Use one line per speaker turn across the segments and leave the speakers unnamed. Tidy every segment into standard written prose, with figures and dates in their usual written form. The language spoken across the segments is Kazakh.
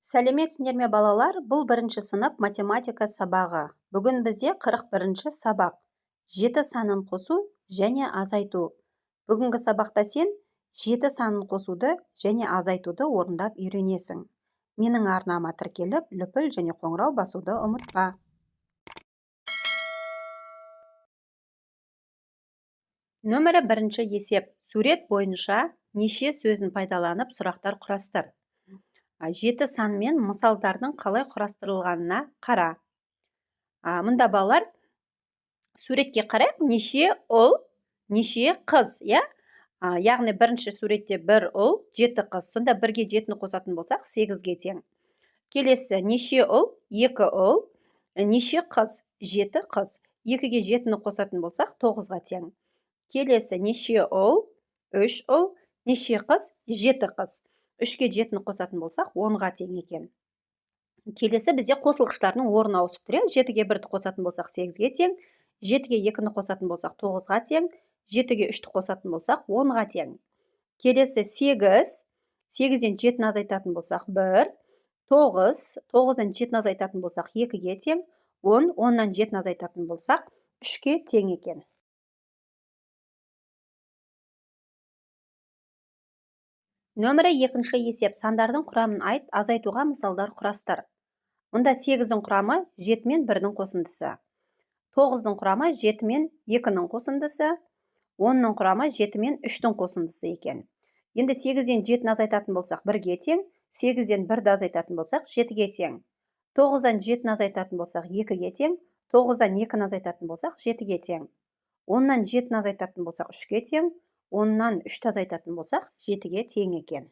Сәлеметсіңдер ме балалар? Бұл бірінші сынып математика сабағы. Бүгін бізде 41-ші сабақ. 7 санын қосу және азайту. Бүгінгі сабақта сен 7 санын қосуды және азайтуды орындап үйренесің. Менің арнама тіркеліп, лүпіл және қоңырау басуды ұмытпа. Нөмірі 1-ші есеп. Сурет бойынша неше сөзін пайдаланып сұрақтар құрастыр. 7 сан мен мысалдардың қалай құрастырылғанына қара. Мұнда балалар суретке қарайық. Неше ұл, неше қыз, яғни бірінші суретте бір ұл, 7 қыз. Сонда бірге 7-ні қосатын болсақ, 8-ге тең. Келесі неше ұл, 2 ұл, неше қыз, 7 қыз. 2-ге 7-ні қосатын болсақ, 9-ға тең. Келесі неше ұл, 3 ұл, неше қыз, 7 қыз. 3-ге 7-ні қосатын болсақ, 10-ға тең екен. Келесі бізде қосылғыштарының орны ауысып тұр. 7-ге 1-ді қосатын болсақ, 8-ге тең. 7-ге 2-ні қосатын болсақ, 9-ға тең. 7-ге 3-ті қосатын болсақ, 10-ға тең. Келесі 8. 8-ден 7-ні азайтатын болсақ, 1. 9. 9-дан 7-ні азайтатын болсақ, 2-ге тең. 10. 10-нан 7-ні азайтатын болсақ, 3-ке тең екен. Нөмірі 2-ші есеп. Сандардың құрамын айт, азайтуға мысалдар құрастыр. Мұнда 8-дің құрамы 7 мен 1-дің қосындысы. 9-дің құрамы 7 мен 2-ның қосындысы. 10-ның құрамы 7 мен 3-дің қосындысы екен. Енді 8-ден 7-ні азайтатын болсақ, 1-ге тең. 8-ден 1-ді азайтатын болсақ, 7-ге тең. 9-дан 7-ні азайтатын болсақ, 2-ге тең. 9-дан 2-ні азайтатын болсақ, 7-ге тең. 10-нан 7-ні азайтатын болсақ, 3-ге тең. 10-нан 3-ті азайтатын болсақ, 7-ге тең екен.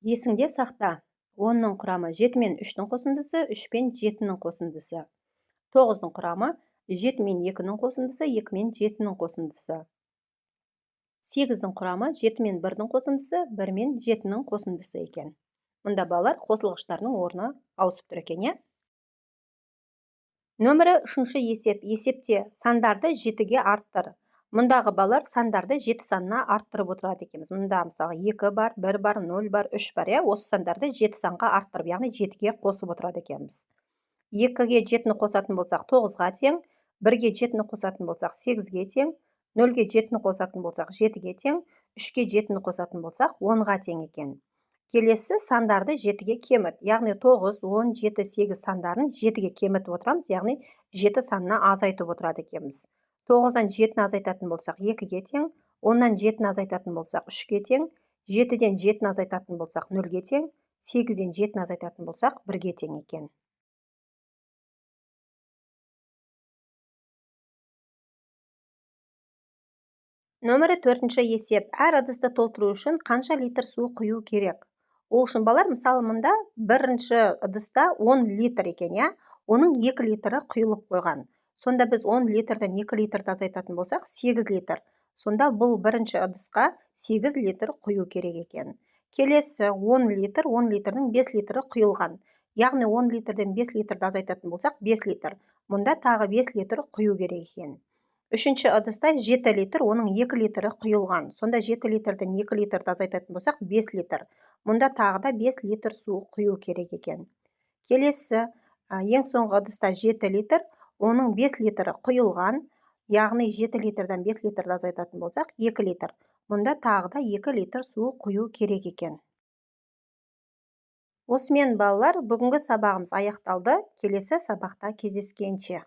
Есіңде сақта. 10-ның құрамы 7 мен 3-дің қосындысы, 3 мен 7-ның қосындысы. 9-ның құрамы 7 мен 2-ның қосындысы, 2 мен 7-ның қосындысы. 8-дің құрамы 7 мен 1-дің қосындысы, 1 мен 7-ның қосындысы екен. Мұнда балалар қосылғыштарының орны ауысып тұр екен, Нөмірі 3-ші есеп. Есепте сандарды 7-ге арттыр. Мұндағы балалар сандарды 7 санына арттырып отырады екенбіз. Мұнда мысалы 2 бар, 1 бар, 0 бар, 3 бар. Осы сандарды 7 санға арттырып, яғни 7-ге қосып отырады екенбіз. 2-ге 7-ні қосатын болсақ, 9-ға тең. 1-ге 7-ні қосатын болсақ, 8-ге тең. 0-ге 7-ні қосатын болсақ, 7-ге тең. 3-ге 7-ні қосатын болсақ, 10-ға тең екен. Келесі сандарды 7-ге кеміт. Яғни 9, 10, 7, 8 сандарын 7-ге кемітіп отырамыз. Яғни 7 санына азайтып отырады екенбіз. 9-дан 7-ні азайтатын болсақ, 2-ге тең. 10-нан 7-ні азайтатын болсақ, 3-ге тең. 7-ден 7-ні азайтатын болсақ, 0-ге тең. 8-ден 7-ні азайтатын болсақ, 1-ге тең екен. Нөмірі 4-ші есеп. Әр ыдысты толтыру үшін қанша литр су құю керек? Ол үшін балалар, мысалы мұнда бірінші ыдыста 10 литр екен, оның 2 литрі құйылып қойған. Сонда біз 10 литрден 2 литрді азайтатын болсақ, 8 литр. Сонда бұл бірінші ыдысқа 8 литр құю керек екен. Келесі 10 литр, 10 литрдің 5 литрі құйылған. Яғни 10 литрден 5 литрді азайтатын болсақ, 5 литр. Мұнда тағы 5 литр құю керек екен. Үшінші ыдыста 7 литр, оның 2 литрі құйылған. Сонда 7 литрден 2 литрді азайтатын болсақ, 5 литр. Мұнда тағы да 5 литр су құю керек екен. Келесі, ең соңғы ыдыста 7 литр, оның 5 литрі құйылған. Яғни 7 литрден 5 литрді азайтатын болсақ, 2 литр. Мұнда тағы да 2 литр су құю керек екен. Осымен балалар, бүгінгі сабағымыз аяқталды. Келесі сабақта кездескенше.